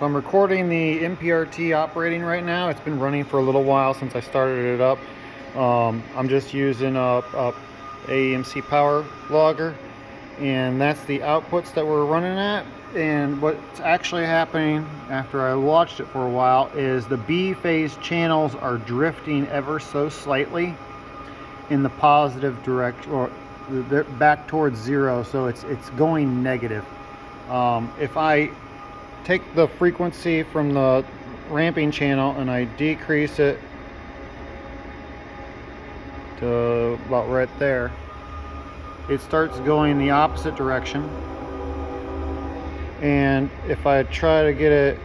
So I'm recording the MPRT operating right now. It's been running for a little while since I started it up. I'm just using a AEMC power logger, and that's the outputs that we're running at. And what's actually happening after I watched it for a while is the B phase channels are drifting ever so slightly in the positive direction, or they're back towards zero, so it's going negative. If I take the frequency from the ramping channel and I decrease it to about right there, it starts going the opposite direction. And if I try to get it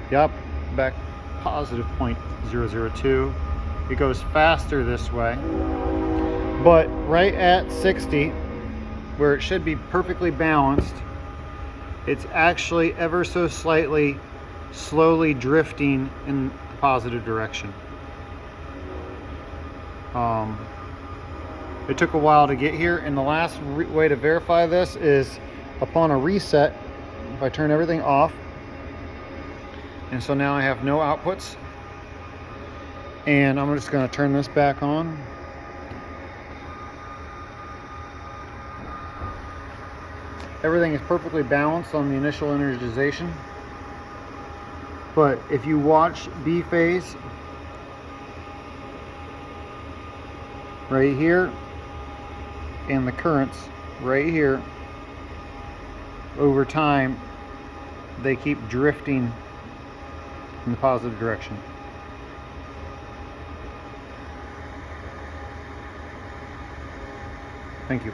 back positive 0.002, it goes faster this way. But right at 60, where it should be perfectly balanced, it's actually ever so slightly slowly drifting in the positive direction. It took a while to get here, and the last way to verify this is upon a reset. If I turn everything off, and so now I have no outputs, and I'm just going to turn this back on. Everything is perfectly balanced on the initial energization. But if you watch B phase right here and the currents right here, over time they keep drifting in the positive direction. Thank you.